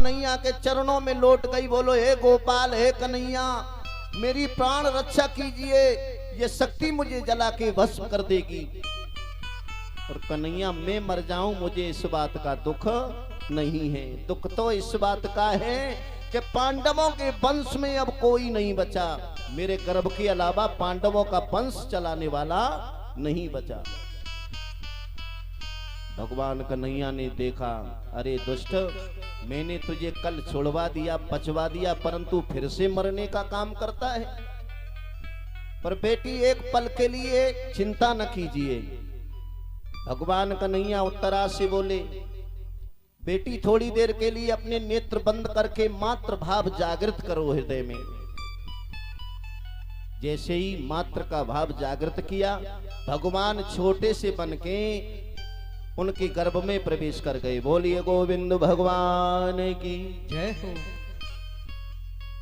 कन्हैया के चरणों में लौट गई। बोलो हे गोपाल, हे कन्हैया, मेरी प्राण रक्षा कीजिए, ये शक्ति मुझे जला के भस्म कर देगी। और कन्हैया, मैं मर जाऊं मुझे इस बात का दुख नहीं है। दुख तो इस बात का है कि पांडवों के वंश में अब कोई नहीं बचा। मेरे गर्भ के अलावा पांडवों का वंश चलाने वाला नहीं बचा। भगवान कन्हैया ने देखा, अरे दुष्ट, मैंने तुझे कल छुड़वा दिया, बचवा दिया, परंतु फिर से मरने का काम करता है। पर बेटी, एक पल के लिए चिंता न कीजिए। भगवान कन्हैया उत्तरा से बोले, बेटी थोड़ी देर के लिए अपने नेत्र बंद करके मात्र भाव जागृत करो हृदय में। जैसे ही मात्र का भाव जागृत किया, भगवान छोटे से बन के उनके गर्भ में प्रवेश कर गए। बोलिए गोविंद भगवान की जय हो।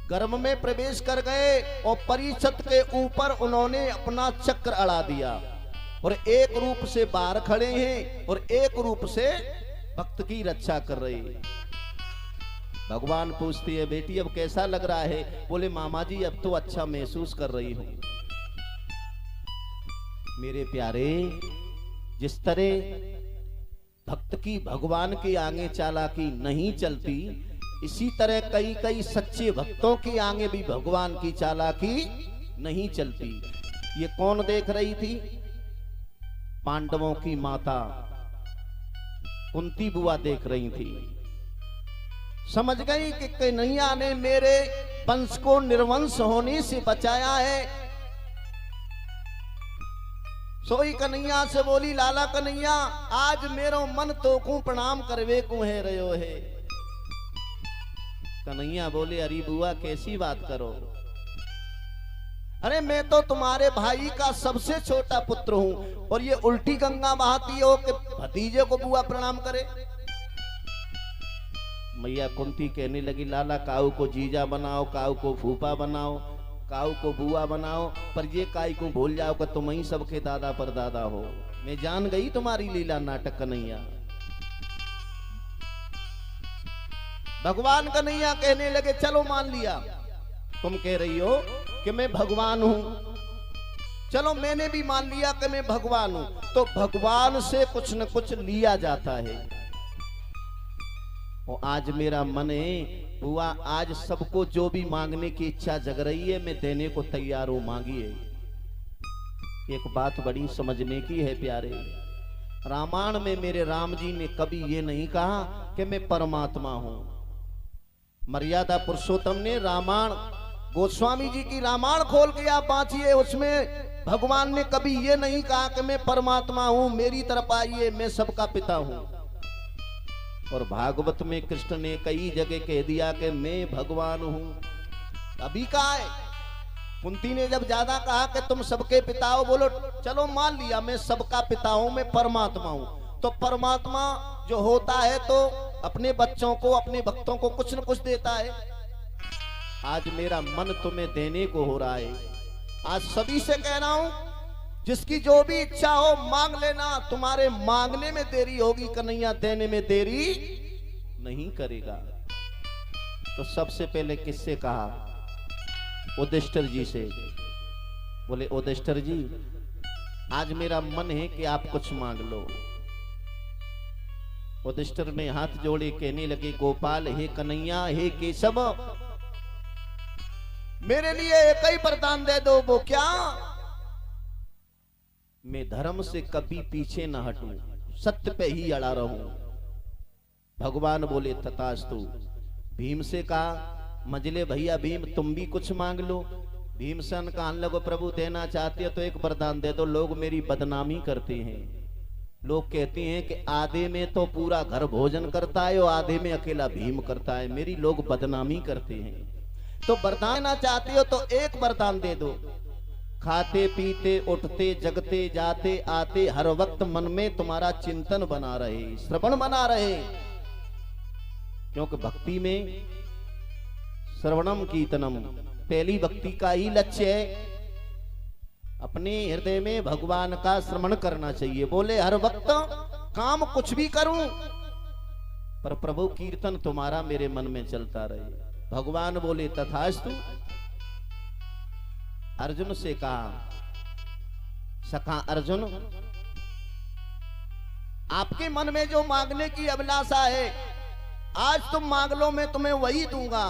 गर्भ में प्रवेश कर गए और परिषद के ऊपर उन्होंने अपना चक्र अड़ा दिया और एक रूप से बाहर खड़े हैं और एक रूप से भक्त की रक्षा कर रहे हैं। भगवान पूछती है, बेटी अब कैसा लग रहा है? बोले मामा जी, अब तो अच्छा महसूस कर रही हूं। मेरे प्यारे, जिस तरह भक्त की भगवान के आगे चालाकी नहीं चलती, इसी तरह कई कई सच्चे भक्तों के आगे भी भगवान की चालाकी नहीं चलती। ये कौन देख रही थी? पांडवों की माता कुंती बुआ देख रही थी। समझ गई कि कन्हैया ने मेरे वंश को निर्वंश होने से बचाया है। सोई कन्हैया से बोली, लाला कन्हैया, आज मेरो मन तो को प्रणाम करवे को है रहो है। कन्हैया बोले, अरे बुआ कैसी बात करो? अरे मैं तो तुम्हारे भाई का सबसे छोटा पुत्र हूं और ये उल्टी गंगा बहाती हो कि भतीजे को बुआ प्रणाम करे। मैया कुंती कहने लगी, लाला, काऊ को जीजा बनाओ, काऊ को फूफा बनाओ, काऊ को बुआ बनाओ, पर ये काई को भूल जाओ कि तुम ही सबके दादा पर दादा हो। मैं जान गई तुम्हारी लीला नाटक कन्हैया। भगवान कन्हैया कहने लगे, चलो मान लिया, तुम कह रही हो कि मैं भगवान हूं, चलो मैंने भी मान लिया कि मैं भगवान हूं। तो भगवान से कुछ न कुछ लिया जाता है। और आज मेरा मन है बुआ, आज सबको जो भी मांगने की इच्छा जग रही है, मैं देने को तैयार हूं, मांगिए। एक बात बड़ी समझने की है प्यारे, रामायण में मेरे राम जी ने कभी ये नहीं कहा कि मैं परमात्मा हूं। मर्यादा पुरुषोत्तम ने रामायण, गोस्वामी जी की रामायण खोल के आप बांचिए, उसमें भगवान ने कभी ये नहीं कहा कि मैं परमात्मा हूं, मेरी तरफ आइए, मैं सबका पिता हूं। और भागवत में कृष्ण ने कई जगह कह दिया कि मैं भगवान हूं। अभी कहा है, कुंती ने जब ज्यादा कहा कि तुम सबके पिता हो, बोलो चलो मान लिया मैं सबका पिता हूं, मैं परमात्मा हूं। तो परमात्मा जो होता है तो अपने बच्चों को, अपने भक्तों को कुछ न कुछ देता है। आज मेरा मन तुम्हें देने को हो रहा है। आज सभी से कह रहा हूं, जिसकी जो भी इच्छा हो मांग लेना। तुम्हारे मांगने में देरी होगी, कन्हैया देने में देरी नहीं करेगा। तो सबसे पहले किससे कहा? युधिष्ठिर जी से। बोले युधिष्ठिर जी, आज मेरा मन है कि आप कुछ मांग लो। युधिष्ठिर ने हाथ जोड़े कहने लगे, गोपाल, हे कन्हैया, हे केशव, मेरे लिए एक ही वरदान दे दो। वो क्या? मैं धर्म से कभी पीछे न हटूं, सत्य पे ही अड़ा रहूं। भगवान बोले तथास्तु। भीम से कहा, मजले भैया भीम, तुम भी कुछ मांग लो। भीमसेन कहने लगो, प्रभु देना चाहते हो तो एक वरदान दे दो। लोग मेरी बदनामी करते हैं, लोग कहते हैं कि आधे में तो पूरा घर भोजन करता है और आधे में अकेला भीम करता है, मेरी लोग बदनामी करते हैं। तो वरदान देना चाहते हो तो एक वरदान दे दो। खाते पीते उठते जगते जाते आते हर वक्त मन में तुम्हारा चिंतन बना रहे, श्रवण बना रहे। क्योंकि भक्ति में श्रवणम कीर्तनम पहली भक्ति का ही लक्ष्य है। अपने हृदय में भगवान का श्रवण करना चाहिए। बोले हर वक्त काम कुछ भी करूं, पर प्रभु कीर्तन तुम्हारा मेरे मन में चलता रहे। भगवान बोले तथास्तु। अर्जुन से कहा, सखा अर्जुन, आपके मन में जो मांगने की अभिलाषा है, आज तुम मांग लो, मैं तुम्हें वही दूंगा।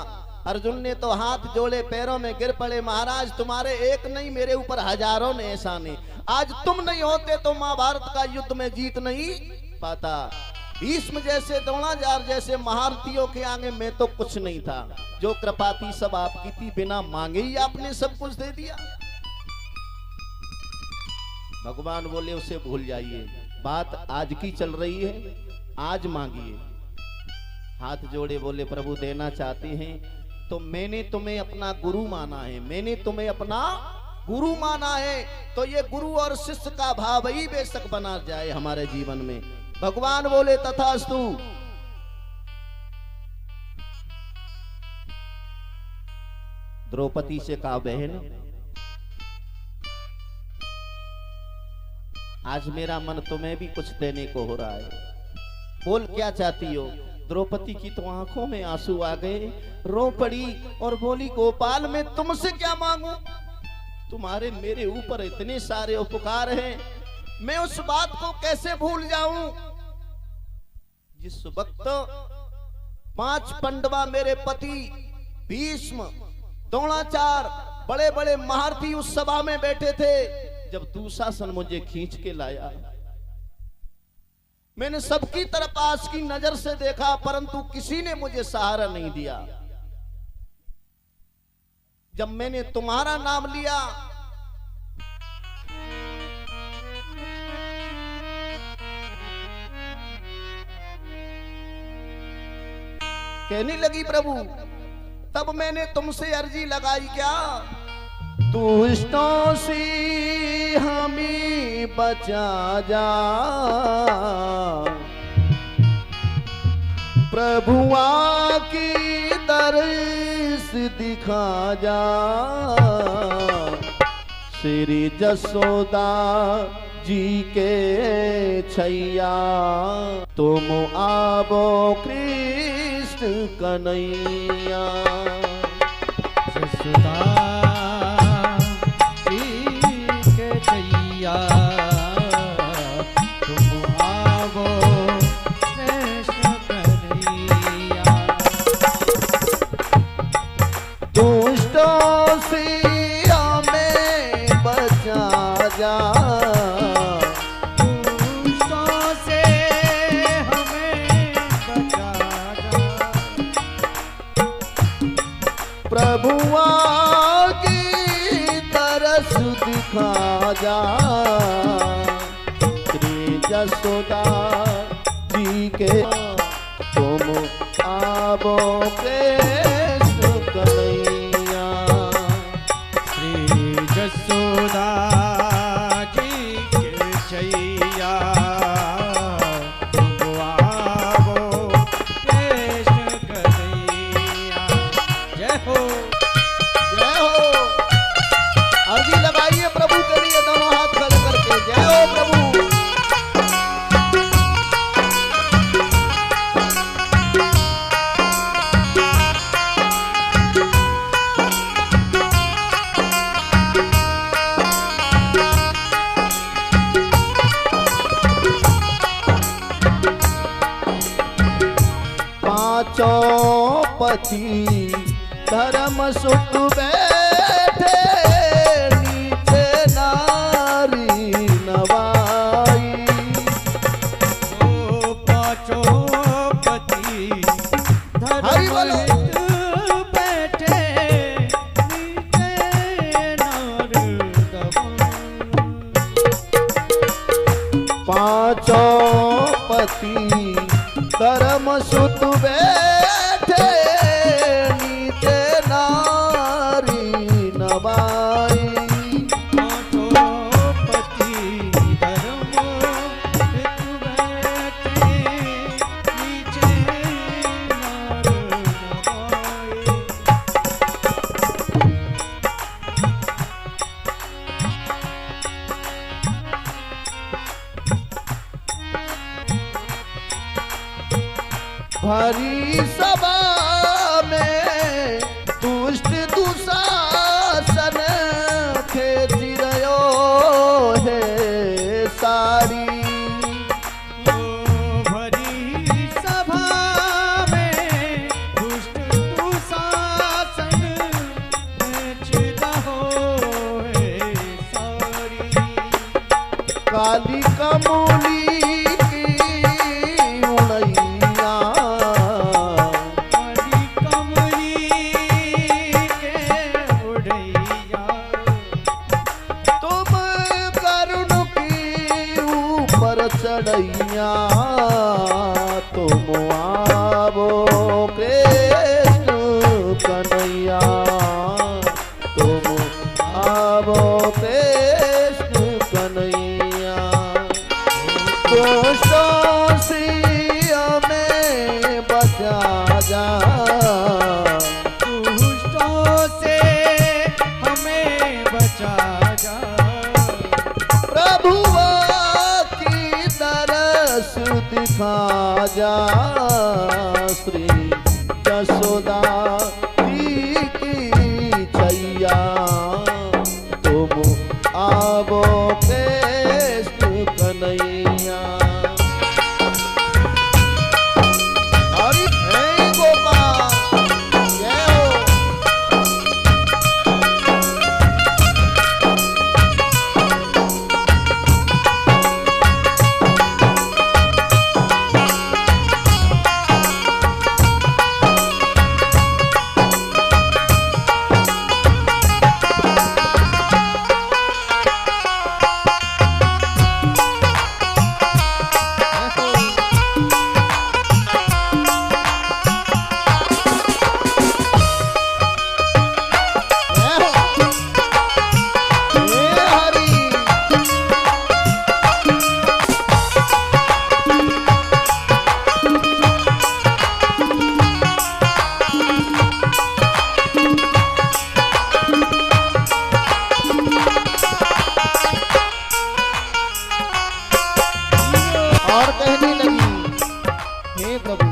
अर्जुन ने तो हाथ जोड़े, पैरों में गिर पड़े, महाराज तुम्हारे एक नहीं मेरे ऊपर हजारों ने एहसान। आज तुम नहीं होते तो महाभारत का युद्ध में जीत नहीं पाता। भीष्म जैसे, द्रोणाचार्य जैसे महारथियों के आगे मैं तो कुछ नहीं था। जो कृपा थी सब आपकी थी, बिना मांगे ही आपने सब कुछ दे दिया। भगवान बोले उसे भूल जाइए, बात आज की चल रही है, आज मांगिए। हाथ जोड़े बोले प्रभु देना चाहते हैं तो मैंने तुम्हें अपना गुरु माना है, मैंने तुम्हें अपना गुरु माना है, तो ये गुरु और शिष्य का भाव ही बेशक बना जाए हमारे जीवन में। भगवान बोले तथास्तु। द्रौपदी से कहा, बहन आज मेरा मन तुम्हें भी कुछ देने को हो रहा है, बोल क्या चाहती हो। द्रौपदी की तो आंखों में आंसू आ गए, रो पड़ी और बोली, गोपाल मैं तुमसे क्या मांगू, तुम्हारे मेरे ऊपर इतने सारे उपकार हैं, मैं उस बात को कैसे भूल जाऊं। जिस वक्त 5 पांडवा मेरे पति भीष्म, द्रोणाचार्य, बड़े बड़े महारथी उस सभा में बैठे थे, जब दुशासन मुझे खींच के लाया, मैंने सबकी तरफ आस की नजर से देखा, परंतु किसी ने मुझे सहारा नहीं दिया। जब मैंने तुम्हारा नाम लिया, कहने लगी प्रभु, तब मैंने तुमसे अर्जी लगाई क्या, दुष्टों से हमें बचा जा, प्रभुआ की तरस दिखा जा, श्री जसोदा जी के छैया, तुम आवो कृष्ण कन्हैया। जसोदा तुम आवो कृष्ण कन्हैया। दुष्टों से हमें बचा जा, दुष्टों से हमें बचा जा, प्रभुआ दिखा जा, श्री जसोदा जी के तुम आवो कृष्ण कन्हैया। श्री जसोदा जी के छैया, तुम आवो कृष्ण कन्हैया। जय हो, जय हो। अर्जी लगाइए प्रभु के लिए दोनों हाथ खड़े करके, जय हो प्रभु। 5 पति धर्म सुख बैठे, नीचे नारी नवाई। 5 पति धर्म सुख बैठे, नीचे नारी नवाई। 5 पति धर्म सुत बैठे, नीचे नारी नवाई। 5 पति धर्म सुत बैठे, नीचे नारी खाजा श्री जसोदा जी की छैया तुम आवो कृष्ण कन्हैया। हरि जय गोपाल जय हो। और कहने लगी, हे प्रभु।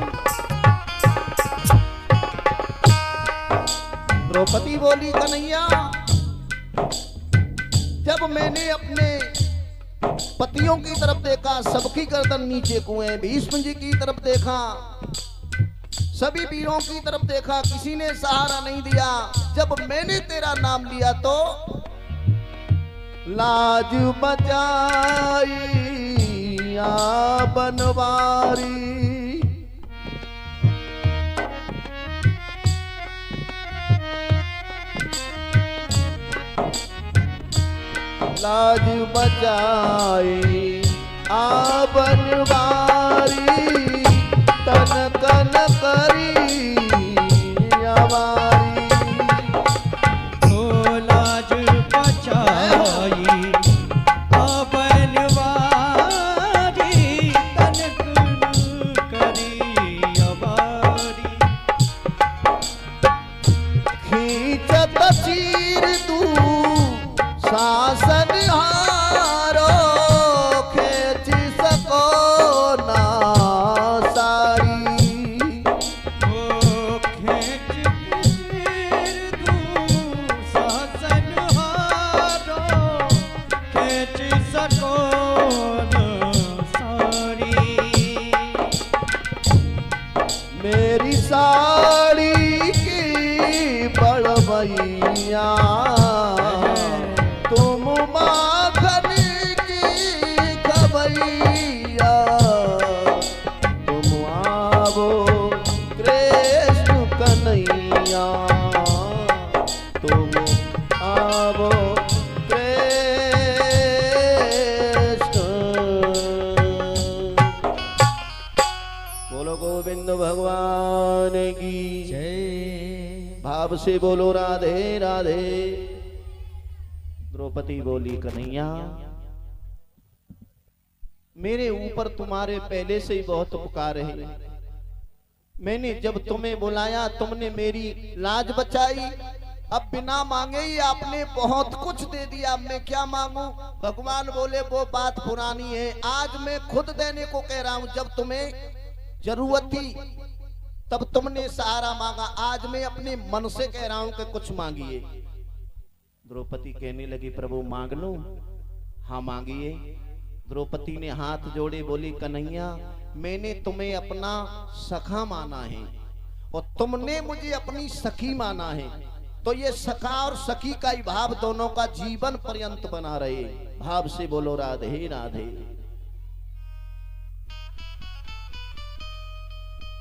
द्रौपदी बोली, कन्हैया जब मैंने अपने पतियों की तरफ देखा, सबकी गर्दन नीचे कुएं, भीष्म जी की तरफ देखा, सभी वीरों की तरफ देखा, किसी ने सहारा नहीं दिया। जब मैंने तेरा नाम लिया तो लाज बचाई बनवारी। लाज बचाई बनवारी, तन कन करी अवारी। ओ लाज बचाई शासन हारो खेच सको ना सारी। ओ खेच तू शासन हारो खेच सको ना सारी। मेरी साड़ी की बड़वैया तुम माखन की खबैया, तुम आवो कृष्ण कन्हैया, तुम आवो कृष्ण। बोलो गोविंद भगवान की जय। भाव से बोलो राधे राधे। द्रौपदी बोली, कन्हैया मेरे ऊपर तुम्हारे पहले से ही बहुत उपकार है। मैंने जब तुम्हें बुलाया तुमने मेरी लाज बचाई। अब बिना मांगे ही आपने बहुत कुछ दे दिया, मैं क्या मांगू। भगवान बोले वो बात पुरानी है, आज मैं खुद देने को कह रहा हूं। जब तुम्हें जरूरत थी तब तुमने सहारा मांगा, आज मैं अपने मन से कह रहा हूं कि कुछ मांगिए। द्रौपदी कहने लगी, प्रभु मांग लो। हाँ मांगिए। द्रौपदी ने हाथ जोड़े, बोली, कन्हैया मैंने तुम्हें अपना सखा माना है और तुमने मुझे अपनी सखी माना है, तो ये सखा और सखी का ही भाव दोनों का जीवन पर्यंत बना रहे। भाव से बोलो राधे राधे।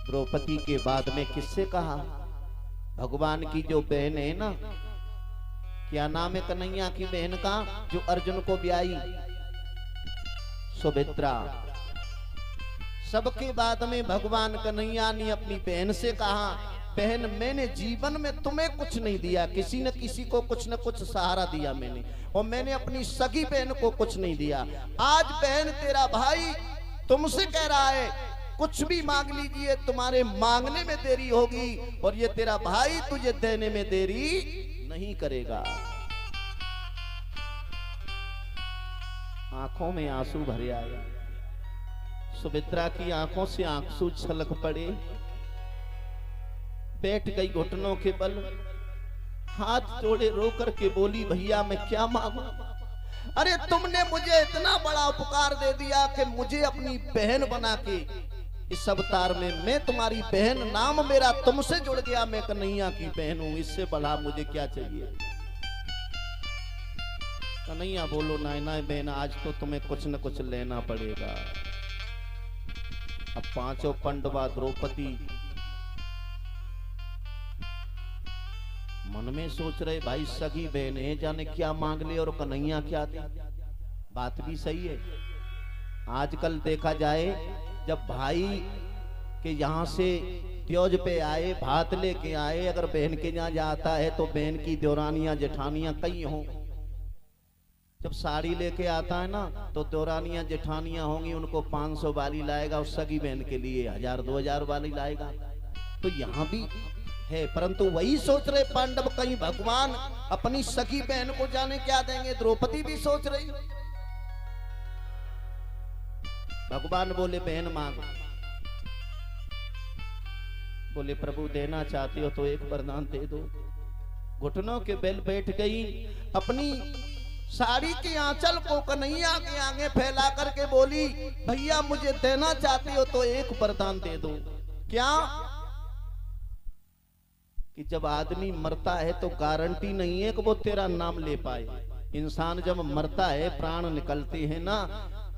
द्रौपदी के बाद में किससे कहा, भगवान की जो बहन है ना, क्या नाम है कन्हैया की बहन का, जो अर्जुन को ब्याई, सुभद्रा। सबके बाद में भगवान कन्हैया ने अपनी बहन से कहा, बहन मैंने जीवन में तुम्हें कुछ नहीं दिया, किसी न किसी को कुछ न कुछ सहारा दिया मैंने, और मैंने अपनी सगी बहन को कुछ नहीं दिया। आज बहन तेरा भाई तुमसे कह रहा है कुछ भी मांग लीजिए, तुम्हारे मांगने में देरी होगी और ये तेरा भाई तुझे देने में देरी नहीं करेगा। आंखों में आंसू भरे आए, सुमित्रा की आंखों से आंसू छलक पड़े, बैठ गई घुटनों के बल, हाथ जोड़े रो करके बोली, भैया मैं क्या मांगू? अरे तुमने मुझे इतना बड़ा उपकार दे दिया कि मुझे अपनी बहन बना के इस अवतार में मैं तुम्हारी बहन, नाम मेरा तुमसे जुड़ गया, मैं कन्हैया की बहन हूं, इससे बड़ा मुझे क्या चाहिए? कन्हैया बोलो, नायना बहन आज तो तुम्हें कुछ न कुछ लेना पड़ेगा। अब पांचों पांडवा द्रौपदी मन में सोच रहे, भाई सगी बहन है, जाने क्या मांग ले और कन्हैया क्या दे। बात भी सही है। आजकल देखा जाए, जब भाई के यहाँ से त्योज पे आए, भात लेके आए, अगर बहन के यहाँ जाता है तो बहन की देवरानियां जेठानियां कई हों। जब साड़ी लेके आता है ना तो देवरानियां जेठानियां होंगी, उनको 500 वाली लाएगा और सगी बहन के लिए 1000-2000 वाली लाएगा। तो यहाँ भी है, परंतु वही सोच रहे पांडव, कहीं भगवान अपनी सगी बहन को जाने क्या देंगे। द्रौपदी भी सोच रही। भगवान बोले, बहन मांग। बोले, प्रभु देना चाहते हो तो एक वरदान दे दो। घुटनों के बल बैठ गई, अपनी साड़ी के आंचल को कन्हैया के आगे फैला करके बोली, भैया मुझे देना चाहते हो तो एक वरदान दे दो। क्या? कि जब आदमी मरता है तो गारंटी नहीं है कि वो तेरा नाम ले पाए। इंसान जब मरता है, प्राण निकलते हैं ना,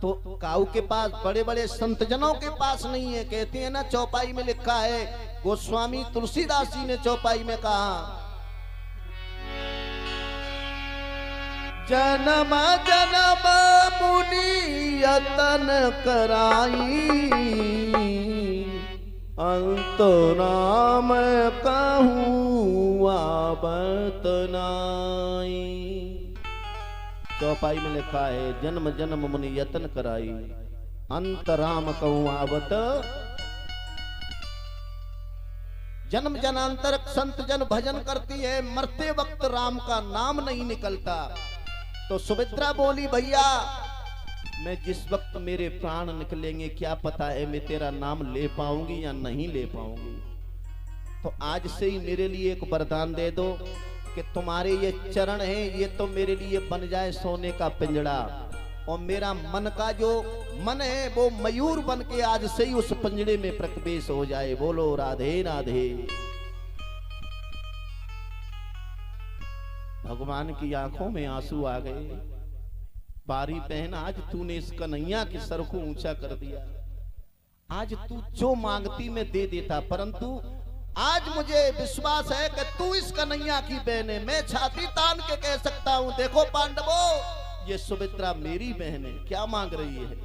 तो काऊ के पास, बड़े बड़े संतजनों के पास नहीं है। कहते हैं ना, चौपाई में लिखा है, गोस्वामी तुलसीदास जी ने चौपाई में कहा, जन्म जन्म मुनि यतन कराई, अंतराम कहूँ आवत नाई। चौपाई में लिखा है, जन्म जन्म मुनि यतन कराई, अंतराम कहूँ आवत। जन्म जनांतर संत जन भजन करती है, मरते वक्त राम का नाम नहीं निकलता। तो सुभद्रा बोली, भैया मैं जिस वक्त मेरे प्राण निकलेंगे, क्या पता है मैं तेरा नाम ले पाऊंगी या नहीं ले पाऊंगी। तो आज से ही मेरे लिए एक वरदान दे दो कि तुम्हारे ये चरण हैं, ये तो मेरे लिए बन जाए सोने का पिंजड़ा, और मेरा मन का जो मन है वो मयूर बन के आज से ही उस पिंजड़े में प्रवेश हो जाए। बोलो राधे राधे। भगवान की आंखों में आंसू आ गए। बारी बहन, आज तूने इस कन्हैया के सर को ऊंचा कर दिया। आज तू जो मांगती मैं दे देता, परंतु आज मुझे विश्वास है कि तू इस कन्हैया की बहन है। मैं छाती तान के कह सकता हूं, देखो पांडवों, ये सुमित्रा मेरी बहन है। क्या मांग रही है?